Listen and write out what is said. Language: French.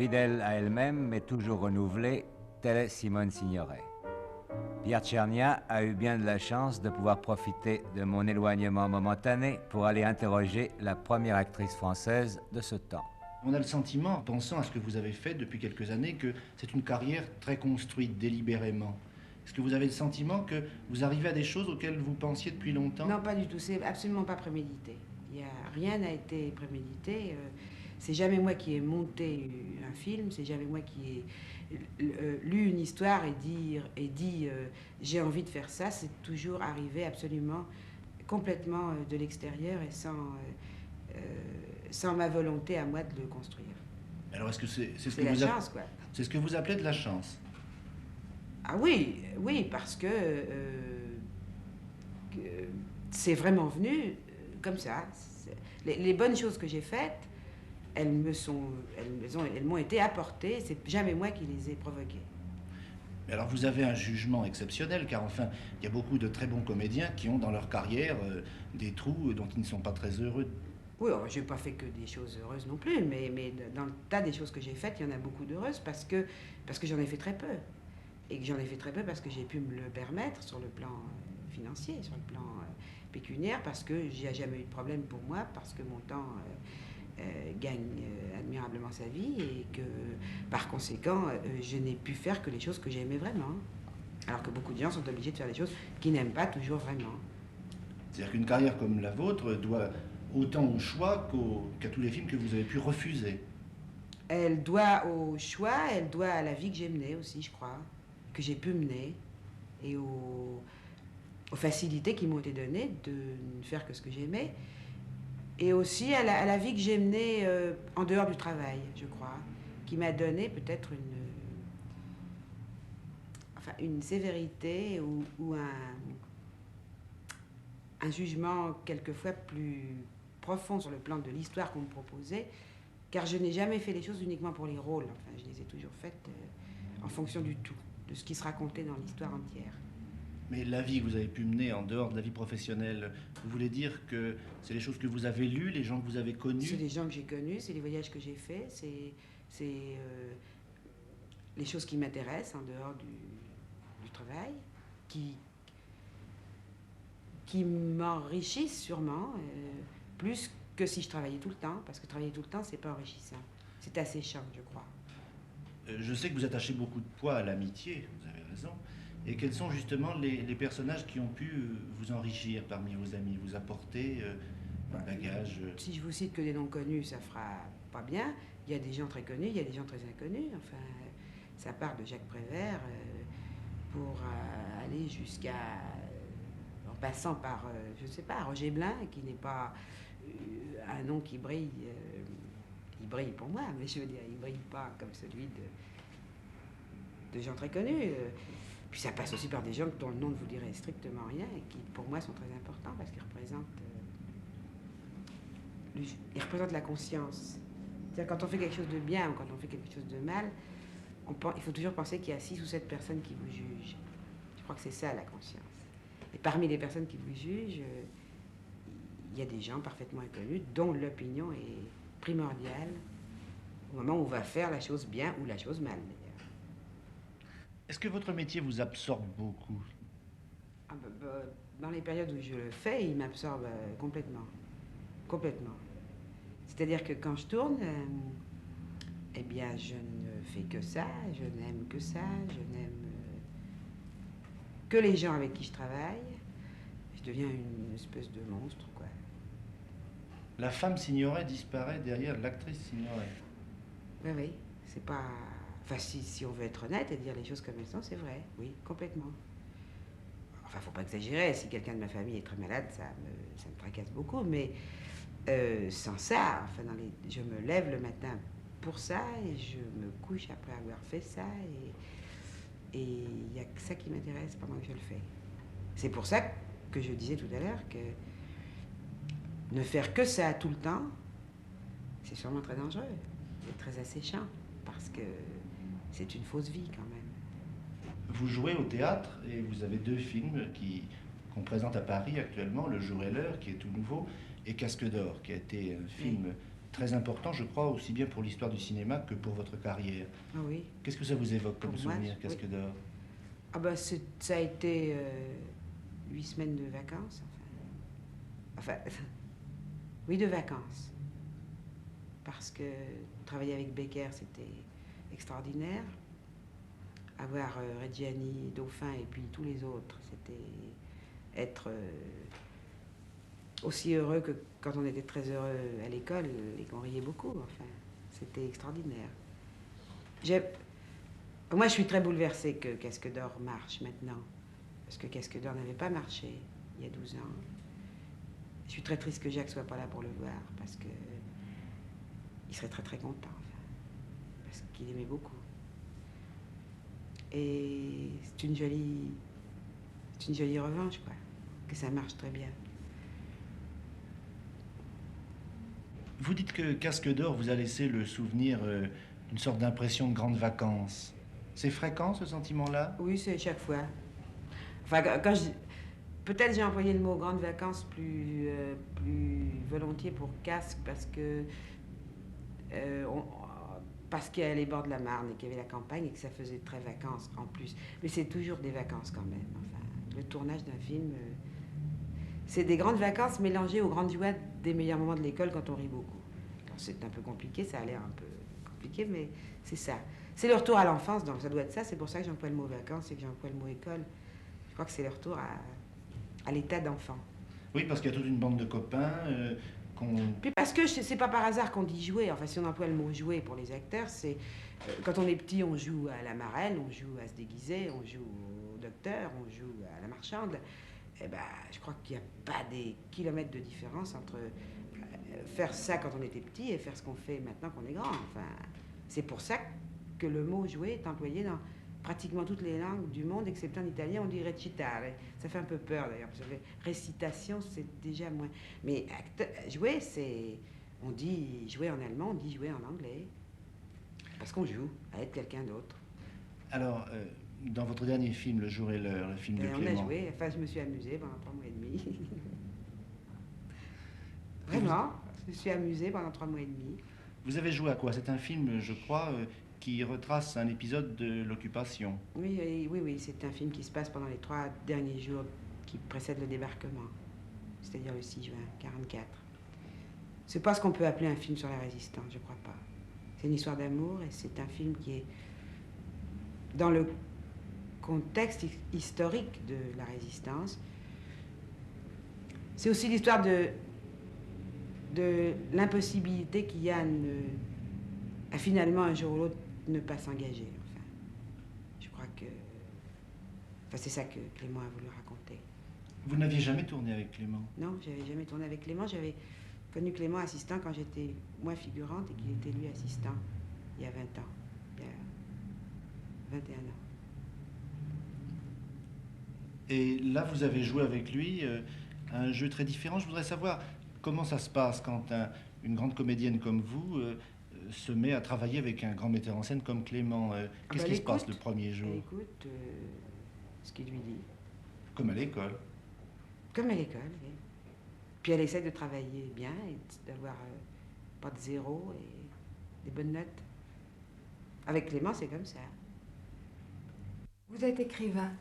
Fidèle à elle-même, mais toujours renouvelée, telle est Simone Signoret. Pierre Tchernia a eu bien de la chance de pouvoir profiter de mon éloignement momentané pour aller interroger la première actrice française de ce temps. On a le sentiment, en pensant à ce que vous avez fait depuis quelques années, que c'est une carrière très construite, délibérément. Est-ce que vous avez le sentiment que vous arrivez à des choses auxquelles vous pensiez depuis longtemps? Non, pas du tout. C'est absolument pas prémédité. Rien n'a été prémédité. C'est jamais moi qui ai monté un film. C'est jamais moi qui ai lu une histoire et dit j'ai envie de faire ça. C'est toujours arrivé absolument complètement de l'extérieur et sans ma volonté à moi de le construire. Alors est-ce que c'est ce que C'est la vous chance, quoi. C'est ce que vous appelez de la chance? Ah oui, oui, parce que c'est vraiment venu comme ça. Les bonnes choses que j'ai faites, elles m'ont été apportées. C'est jamais moi qui les ai provoquées. Mais alors vous avez un jugement exceptionnel, car enfin, il y a beaucoup de très bons comédiens qui ont dans leur carrière des trous dont ils ne sont pas très heureux. Oui, je n'ai pas fait que des choses heureuses non plus, mais dans le tas des choses que j'ai faites, il y en a beaucoup d'heureuses parce que j'en ai fait très peu. Et que j'en ai fait très peu parce que j'ai pu me le permettre sur le plan financier, sur le plan pécuniaire, parce que j'y a jamais eu de problème pour moi, parce que mon temps gagne admirablement sa vie et que par conséquent, je n'ai pu faire que les choses que j'aimais vraiment. Alors que beaucoup de gens sont obligés de faire des choses qu'ils n'aiment pas toujours vraiment. C'est-à-dire qu'une carrière comme la vôtre doit autant au choix qu'à tous les films que vous avez pu refuser. Elle doit au choix, elle doit à la vie que j'ai menée aussi, je crois, que j'ai pu mener, et aux facilités qui m'ont été données de ne faire que ce que j'aimais, et aussi à la vie que j'ai menée en dehors du travail, je crois, qui m'a donné peut-être une sévérité ou un jugement quelquefois plus profond sur le plan de l'histoire qu'on me proposait, car je n'ai jamais fait les choses uniquement pour les rôles. Enfin, je les ai toujours faites en fonction du tout, de ce qui se racontait dans l'histoire entière. Mais la vie que vous avez pu mener en dehors de la vie professionnelle, vous voulez dire que c'est les choses que vous avez lues, les gens que vous avez connus? C'est les gens que j'ai connus, c'est les voyages que j'ai faits, c'est les choses qui m'intéressent en dehors du travail, qui m'enrichissent sûrement, plus que si je travaillais tout le temps, parce que travailler tout le temps, c'est pas enrichissant. C'est asséchant, je crois. Je sais que vous attachez beaucoup de poids à l'amitié, vous avez raison. Et quels sont justement les personnages qui ont pu vous enrichir parmi vos amis, vous apporter un bagage? Si je vous cite que des noms connus, ça fera pas bien. Il y a des gens très connus, il y a des gens très inconnus. Enfin, ça part de Jacques Prévert pour aller jusqu'à... en passant par, je ne sais pas, Roger Blin, qui n'est pas un nom qui brille. Il brille pour moi, mais je veux dire, il brille pas comme celui de gens très connus. Puis ça passe aussi par des gens dont le nom ne vous dirait strictement rien et qui, pour moi, sont très importants parce qu'ils représentent la conscience. C'est-à-dire quand on fait quelque chose de bien ou quand on fait quelque chose de mal, il faut toujours penser qu'il y a 6 ou 7 personnes qui vous jugent. Je crois que c'est ça la conscience. Et parmi les personnes qui vous jugent, il y a des gens parfaitement inconnus dont l'opinion est primordiale au moment où on va faire la chose bien ou la chose mal, d'ailleurs. Est-ce que votre métier vous absorbe beaucoup? Dans les périodes où je le fais, il m'absorbe complètement. Complètement. C'est-à-dire que quand je tourne, eh bien, je ne fais que ça, je n'aime que ça, je n'aime que les gens avec qui je travaille. Je deviens une espèce de monstre, quoi. La femme Signoret disparaît derrière l'actrice Signoret. Oui, oui, c'est pas... Enfin, si on veut être honnête et dire les choses comme elles sont, c'est vrai, oui, complètement. Enfin, faut pas exagérer, si quelqu'un de ma famille est très malade, ça me tracasse beaucoup, mais sans ça, enfin, je me lève le matin pour ça et je me couche après avoir fait ça et il n'y a que ça qui m'intéresse pendant que je le fais. C'est pour ça que je disais tout à l'heure que ne faire que ça tout le temps, c'est sûrement très dangereux et très asséchant parce que c'est une fausse vie quand même. Vous jouez au théâtre et vous avez 2 films qu'on présente à Paris actuellement, Le Jour et l'Heure, qui est tout nouveau, et Casque d'Or, qui a été un film très important, je crois, aussi bien pour l'histoire du cinéma que pour votre carrière. Ah oui. Qu'est-ce que ça vous évoque comme Pour moi, souvenir, oui. Casque d'Or? Ah bah ça a été 8 semaines de vacances, enfin, oui, de vacances. Parce que travailler avec Becker, c'était extraordinaire. Avoir Reggiani, Dauphin et puis tous les autres, c'était être aussi heureux que quand on était très heureux à l'école et qu'on riait beaucoup. Enfin, c'était extraordinaire. Moi, je suis très bouleversée que Casque d'Or marche maintenant. Parce que Casque d'Or n'avait pas marché il y a 12 ans. Je suis très triste que Jacques soit pas là pour le voir, parce que il serait très très content, enfin, parce qu'il aimait beaucoup. Et c'est une jolie revanche, quoi, que ça marche très bien. Vous dites que Casque d'Or vous a laissé le souvenir d'une sorte d'impression de grandes vacances. C'est fréquent, ce sentiment-là? Oui, c'est chaque fois. Enfin, quand je... Peut-être j'ai employé le mot grandes vacances plus volontiers pour Casque, parce que parce qu'il y a les bords de la Marne et qu'il y avait la campagne et que ça faisait très vacances en plus. Mais c'est toujours des vacances quand même. Enfin, le tournage d'un film, c'est des grandes vacances mélangées aux grandes joies des meilleurs moments de l'école quand on rit beaucoup. Alors c'est un peu compliqué, ça a l'air un peu compliqué, mais c'est ça. C'est le retour à l'enfance, donc ça doit être ça. C'est pour ça que j'emploie le mot vacances et que j'emploie le mot école. Je crois que c'est le retour à l'état d'enfant. Oui, parce qu'il y a toute une bande de copains Puis parce que c'est pas par hasard qu'on dit jouer. Enfin, si on emploie le mot jouer pour les acteurs, c'est quand on est petit, on joue à la marraine, on joue à se déguiser, on joue au docteur, on joue à la marchande. Eh ben, je crois qu'il n'y a pas des kilomètres de différence entre faire ça quand on était petit et faire ce qu'on fait maintenant qu'on est grand. Enfin, c'est pour ça que le mot jouer est employé dans pratiquement toutes les langues du monde, excepté en italien, on dit recitare. Ça fait un peu peur d'ailleurs, parce que récitation, c'est déjà moins. Mais jouer, c'est. On dit jouer en allemand, on dit jouer en anglais. Parce qu'on joue à être quelqu'un d'autre. Alors, dans votre dernier film, Le jour et l'heure, le film de On Clément... a joué, enfin, je me suis amusée pendant 3 mois et demi. Vraiment, je me suis amusée pendant 3 mois et demi. Vous avez joué à quoi? C'est un film, je crois, qui retrace un épisode de l'occupation. Oui, c'est un film qui se passe pendant les 3 derniers jours qui précèdent le débarquement, c'est-à-dire le 6 juin 1944. C'est pas ce qu'on peut appeler un film sur la résistance, je crois pas. C'est une histoire d'amour et c'est un film qui est dans le contexte historique de la résistance. C'est aussi l'histoire de l'impossibilité qu'il y a à finalement un jour ou l'autre ne pas s'engager. Enfin, je crois que... Enfin, c'est ça que Clément a voulu raconter. Vous n'aviez jamais tourné avec Clément? Non, j'avais jamais tourné avec Clément. J'avais connu Clément assistant quand j'étais moi figurante et qu'il était lui assistant il y a 20 ans. Il y a 21 ans. Et là, vous avez joué avec lui un jeu très différent. Je voudrais savoir comment ça se passe quand une grande comédienne comme vous se met à travailler avec un grand metteur en scène comme Clément. Qu'est-ce qui se passe le premier jour? Elle écoute ce qu'il lui dit. Comme à l'école. Comme à l'école, oui. Puis elle essaie de travailler bien et d'avoir pas de zéro et des bonnes notes. Avec Clément, c'est comme ça. Vous êtes écrivain.